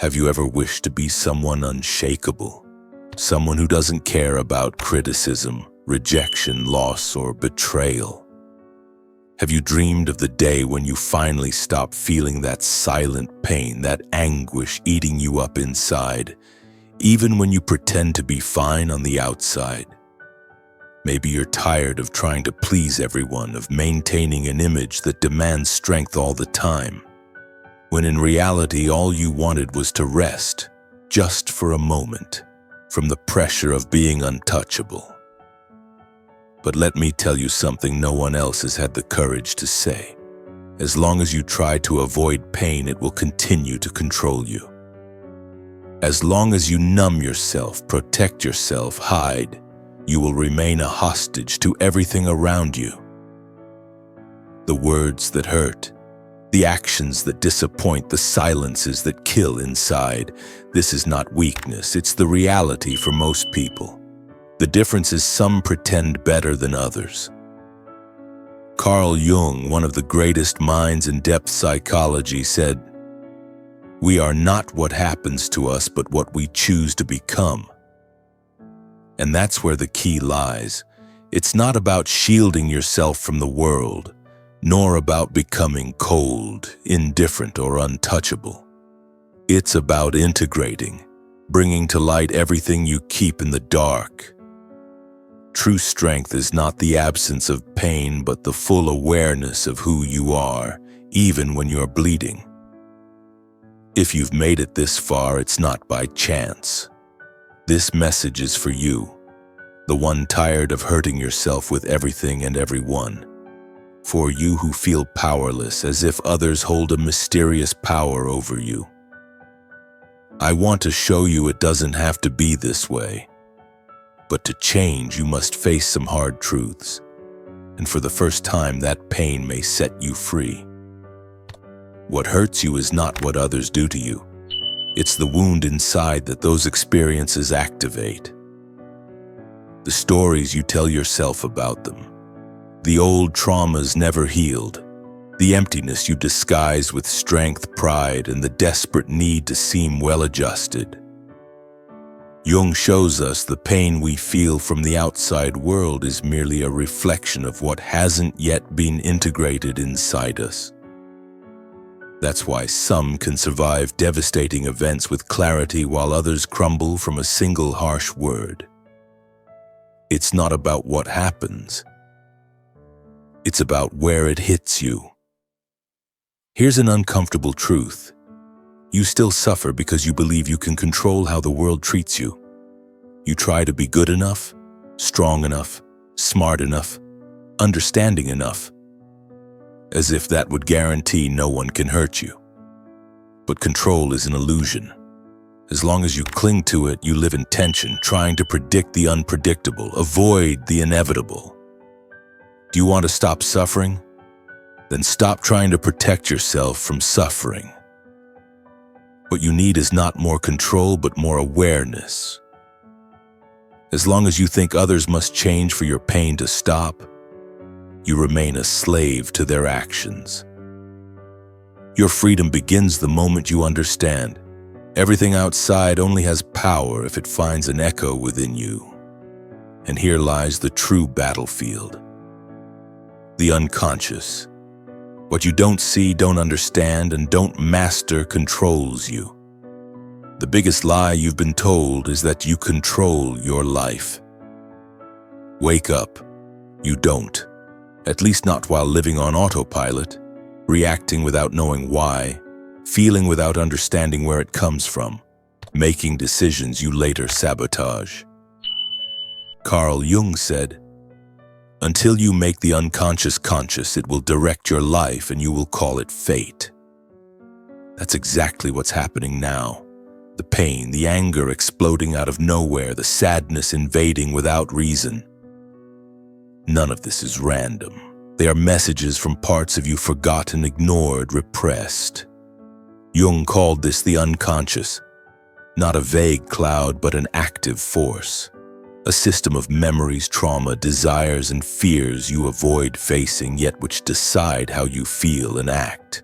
Have you ever wished to be someone unshakable? Someone who doesn't care about criticism, rejection, loss, or betrayal? Have you dreamed of the day when you finally stop feeling that silent pain, that anguish eating you up inside, even when you pretend to be fine on the outside? Maybe you're tired of trying to please everyone, of maintaining an image that demands strength all the time, when in reality all you wanted was to rest, just for a moment, from the pressure of being untouchable. But let me tell you something no one else has had the courage to say. As long as you try to avoid pain, it will continue to control you. As long as you numb yourself, protect yourself, hide, you will remain a hostage to everything around you. The words that hurt, the actions that disappoint, the silences that kill inside. This is not weakness, it's the reality for most people. The difference is some pretend better than others. Carl Jung, one of the greatest minds in depth psychology, said, "We are not what happens to us, but what we choose to become." And that's where the key lies. It's not about shielding yourself from the world, nor about becoming cold, indifferent, or untouchable. It's about integrating, bringing to light everything you keep in the dark. True strength is not the absence of pain, but the full awareness of who you are, even when you're bleeding. If you've made it this far, it's not by chance. This message is for you, the one tired of hurting yourself with everything and everyone. For you who feel powerless, as if others hold a mysterious power over you. I want to show you it doesn't have to be this way. But to change, you must face some hard truths. And for the first time, that pain may set you free. What hurts you is not what others do to you. It's the wound inside that those experiences activate. The stories you tell yourself about them. The old traumas never healed. The emptiness you disguise with strength, pride, and the desperate need to seem well-adjusted. Jung shows us the pain we feel from the outside world is merely a reflection of what hasn't yet been integrated inside us. That's why some can survive devastating events with clarity while others crumble from a single harsh word. It's not about what happens. It's about where it hits you. Here's an uncomfortable truth. You still suffer because you believe you can control how the world treats you. You try to be good enough, strong enough, smart enough, understanding enough, as if that would guarantee no one can hurt you. But control is an illusion. As long as you cling to it, you live in tension, trying to predict the unpredictable, avoid the inevitable. Do you want to stop suffering? Then stop trying to protect yourself from suffering. What you need is not more control, but more awareness. As long as you think others must change for your pain to stop, you remain a slave to their actions. Your freedom begins the moment you understand. Everything outside only has power if it finds an echo within you. And here lies the true battlefield. The unconscious. What you don't see, don't understand, and don't master controls you. The biggest lie you've been told is that you control your life. Wake up. You don't. At least not while living on autopilot, reacting without knowing why, feeling without understanding where it comes from, making decisions you later sabotage. Carl Jung said, "Until you make the unconscious conscious, it will direct your life and you will call it fate." That's exactly what's happening now. The pain, the anger exploding out of nowhere, the sadness invading without reason. None of this is random. They are messages from parts of you forgotten, ignored, repressed. Jung called this the unconscious, not a vague cloud, but an active force. A system of memories, trauma, desires, and fears you avoid facing, yet which decide how you feel and act.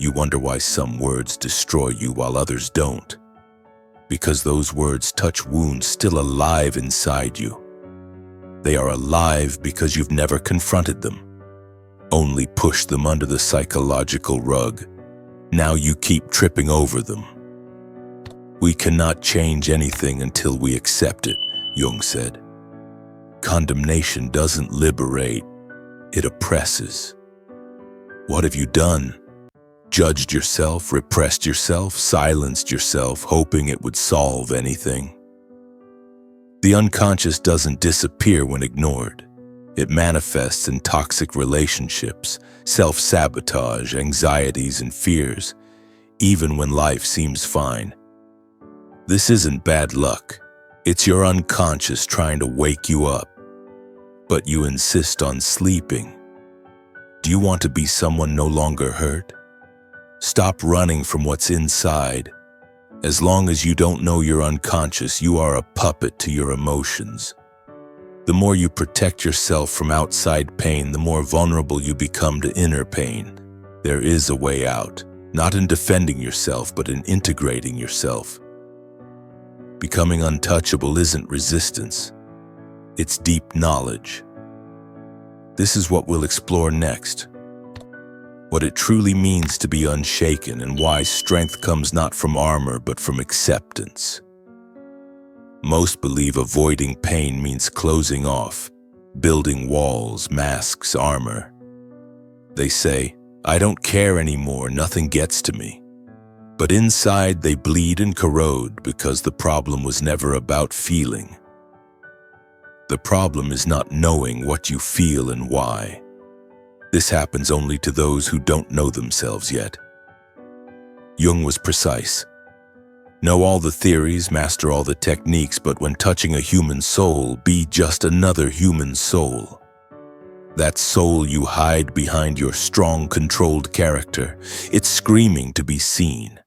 You wonder why some words destroy you while others don't. Because those words touch wounds still alive inside you. They are alive because you've never confronted them, only pushed them under the psychological rug. Now you keep tripping over them. We cannot change anything until we accept it, Jung said. Condemnation doesn't liberate, it oppresses. What have you done? Judged yourself, repressed yourself, silenced yourself, hoping it would solve anything. The unconscious doesn't disappear when ignored. It manifests in toxic relationships, self-sabotage, anxieties, and fears, even when life seems fine. This isn't bad luck. It's your unconscious trying to wake you up. But you insist on sleeping. Do you want to be someone no longer hurt? Stop running from what's inside. As long as you don't know you're unconscious, you are a puppet to your emotions. The more you protect yourself from outside pain, the more vulnerable you become to inner pain. There is a way out, not in defending yourself, but in integrating yourself. Becoming untouchable isn't resistance. It's deep knowledge. This is what we'll explore next. What it truly means to be unshaken and why strength comes not from armor but from acceptance. Most believe avoiding pain means closing off, building walls, masks, armor. They say, "I don't care anymore, nothing gets to me." But inside they bleed and corrode because the problem was never about feeling. The problem is not knowing what you feel and why. This happens only to those who don't know themselves yet. Jung was precise. Know all the theories, master all the techniques, but when touching a human soul, be just another human soul. That soul you hide behind your strong, controlled character. It's screaming to be seen.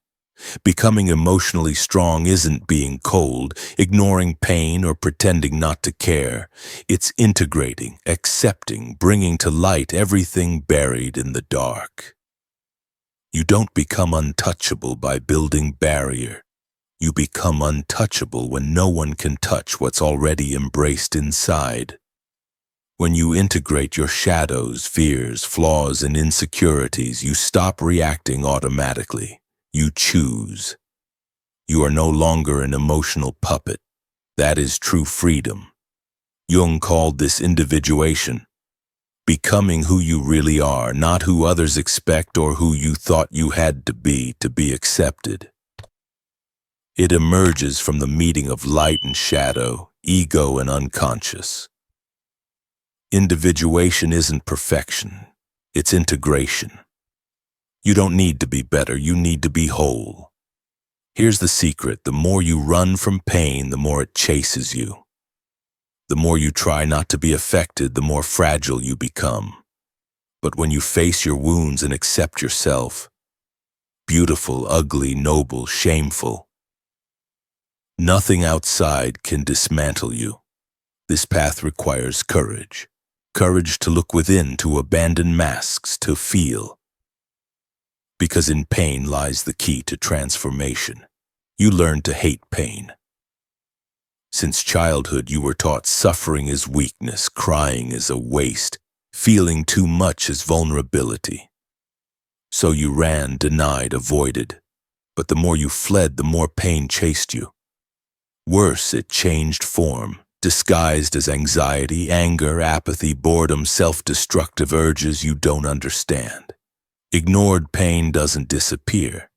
Becoming emotionally strong isn't being cold, ignoring pain, or pretending not to care. It's integrating, accepting, bringing to light everything buried in the dark. You don't become untouchable by building barrier. You become untouchable when no one can touch what's already embraced inside. When you integrate your shadows, fears, flaws, and insecurities, you stop reacting automatically. You choose. You are no longer an emotional puppet. That is true freedom. Jung called this individuation. Becoming who you really are, not who others expect or who you thought you had to be accepted. It emerges from the meeting of light and shadow, ego and unconscious. Individuation isn't perfection. It's integration. You don't need to be better, you need to be whole. Here's the secret: the more you run from pain, the more it chases you. The more you try not to be affected, the more fragile you become. But when you face your wounds and accept yourself, beautiful, ugly, noble, shameful, nothing outside can dismantle you. This path requires courage. Courage to look within, to abandon masks, to feel. Because in pain lies the key to transformation. You learn to hate pain. Since childhood, you were taught suffering is weakness, crying is a waste, feeling too much is vulnerability. So you ran, denied, avoided. But the more you fled, the more pain chased you. Worse, it changed form, disguised as anxiety, anger, apathy, boredom, self-destructive urges you don't understand. Ignored pain doesn't disappear.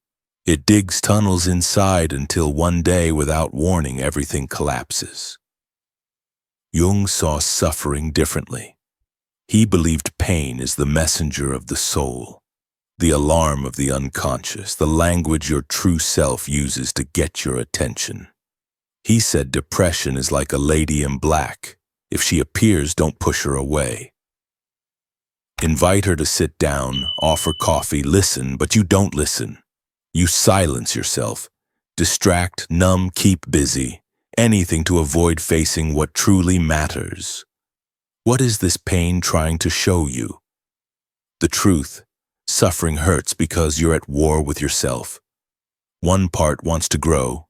It digs tunnels inside until one day, without warning, everything collapses. Jung saw suffering differently. He believed pain is the messenger of the soul, the alarm of the unconscious, the language your true self uses to get your attention. He said depression is like a lady in black. If she appears, don't push her away. Invite her to sit down, offer coffee, listen, but you don't listen. You silence yourself. Distract, numb, keep busy. Anything to avoid facing what truly matters. What is this pain trying to show you? The truth. Suffering hurts because you're at war with yourself. One part wants to grow,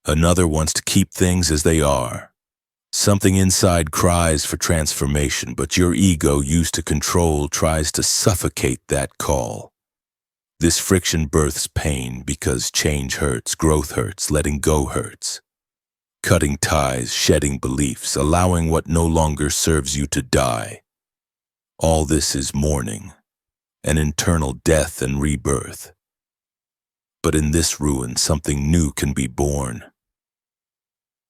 another wants to keep things as they are. Something inside cries for transformation, but your ego, used to control, tries to suffocate that call. This friction births pain because change hurts, growth hurts, letting go hurts. Cutting ties, shedding beliefs, allowing what no longer serves you to die. All this is mourning, an internal death and rebirth. But in this ruin, something new can be born.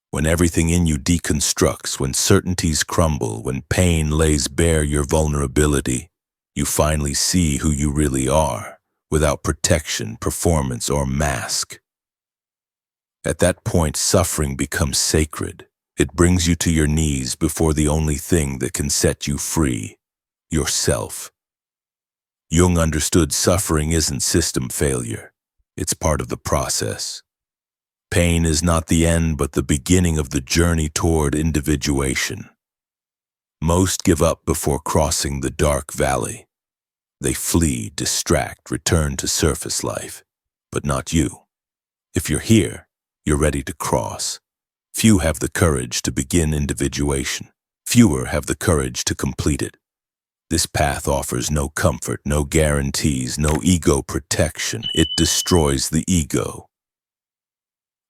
When everything in you deconstructs, when certainties crumble, when pain lays bare your vulnerability, you finally see who you really are, without protection, performance, or mask. At that point, suffering becomes sacred. It brings you to your knees before the only thing that can set you free, yourself. Jung understood suffering isn't system failure. It's part of the process. Pain is not the end, but the beginning of the journey toward individuation. Most give up before crossing the dark valley. They flee, distract, return to surface life. But not you. If you're here, you're ready to cross. Few have the courage to begin individuation. Fewer have the courage to complete it. This path offers no comfort, no guarantees, no ego protection. It destroys the ego.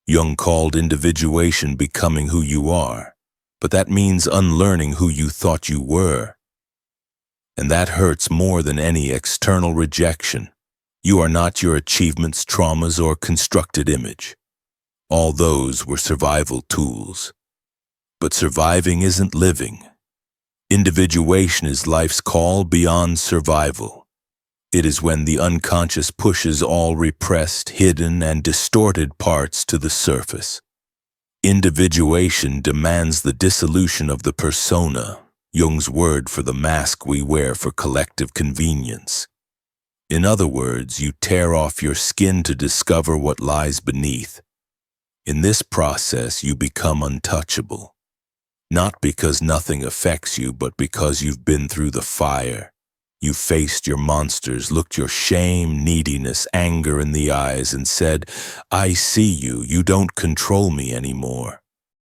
Jung called individuation becoming who you are, but that means unlearning who you thought you were. And that hurts more than any external rejection. You are not your achievements, traumas, or constructed image. All those were survival tools. But surviving isn't living. Individuation is life's call beyond survival. It is when the unconscious pushes all repressed, hidden, and distorted parts to the surface. Individuation demands the dissolution of the persona, Jung's word for the mask we wear for collective convenience. In other words, you tear off your skin to discover what lies beneath. In this process, you become untouchable. Not because nothing affects you, but because you've been through the fire. You faced your monsters, looked your shame, neediness, anger in the eyes, and said, "I see you, you don't control me anymore."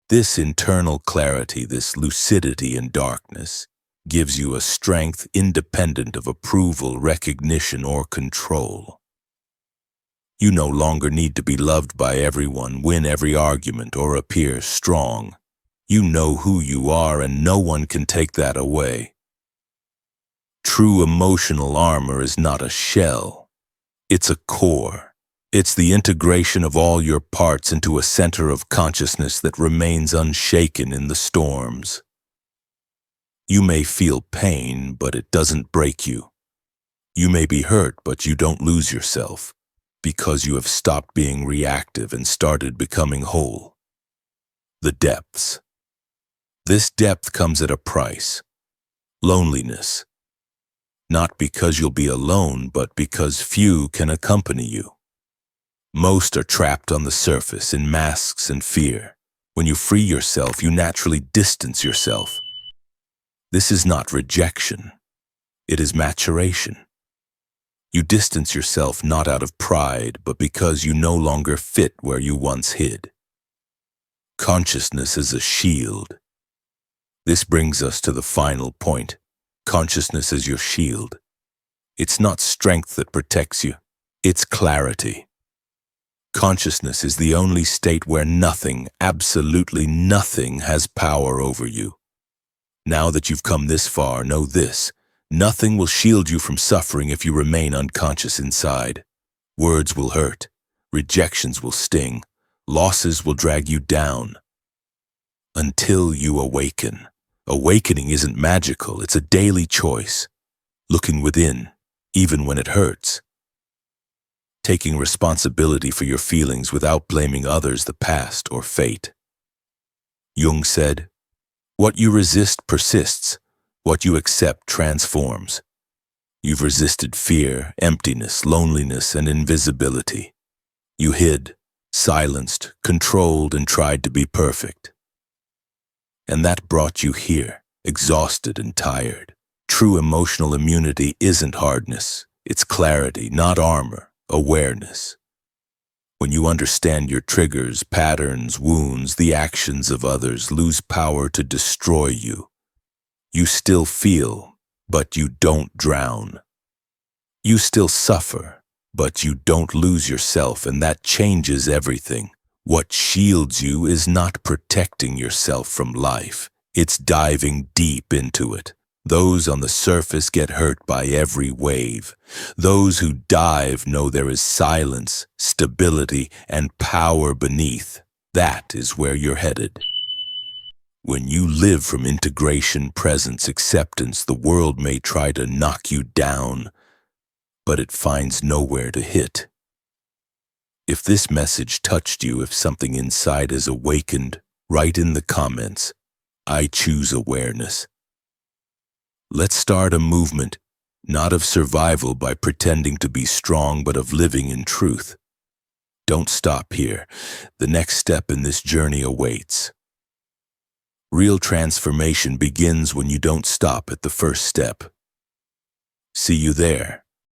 This internal clarity, this lucidity in darkness, gives you a strength independent of approval, recognition, or control. You no longer need to be loved by everyone, win every argument, or appear strong. You know who you are, and no one can take that away. True emotional armor is not a shell. It's a core. It's the integration of all your parts into a center of consciousness that remains unshaken in the storms. You may feel pain, but it doesn't break you. You may be hurt, but you don't lose yourself, because you have stopped being reactive and started becoming whole. The depths. This depth comes at a price. Loneliness. Not because you'll be alone, but because few can accompany you. Most are trapped on the surface in masks and fear. When you free yourself, you naturally distance yourself. This is not rejection. It is maturation. You distance yourself not out of pride, but because you no longer fit where you once hid. Consciousness is a shield. This brings us to the final point. Consciousness is your shield. It's not strength that protects you. It's clarity. Consciousness is the only state where nothing, absolutely nothing, has power over you. Now that you've come this far, know this. Nothing will shield you from suffering if you remain unconscious inside. Words will hurt. Rejections will sting. Losses will drag you down. Until you awaken. Awakening isn't magical, it's a daily choice. Looking within, even when it hurts. Taking responsibility for your feelings without blaming others, the past, or fate. Jung said, "What you resist persists. What you accept transforms." You've resisted fear, emptiness, loneliness, and invisibility. You hid, silenced, controlled, and tried to be perfect. And that brought you here, exhausted and tired. True emotional immunity isn't hardness. It's clarity, not armor, awareness. When you understand your triggers, patterns, wounds, the actions of others lose power to destroy you. You still feel, but you don't drown. You still suffer, but you don't lose yourself, and that changes everything. What shields you is not protecting yourself from life. It's diving deep into it. Those on the surface get hurt by every wave. Those who dive know there is silence, stability, and power beneath. That is where you're headed. When you live from integration, presence, acceptance, the world may try to knock you down, but it finds nowhere to hit. If this message touched you, if something inside is awakened, write in the comments, "I choose awareness." Let's start a movement, not of survival by pretending to be strong, but of living in truth. Don't stop here. The next step in this journey awaits. Real transformation begins when you don't stop at the first step. See you there.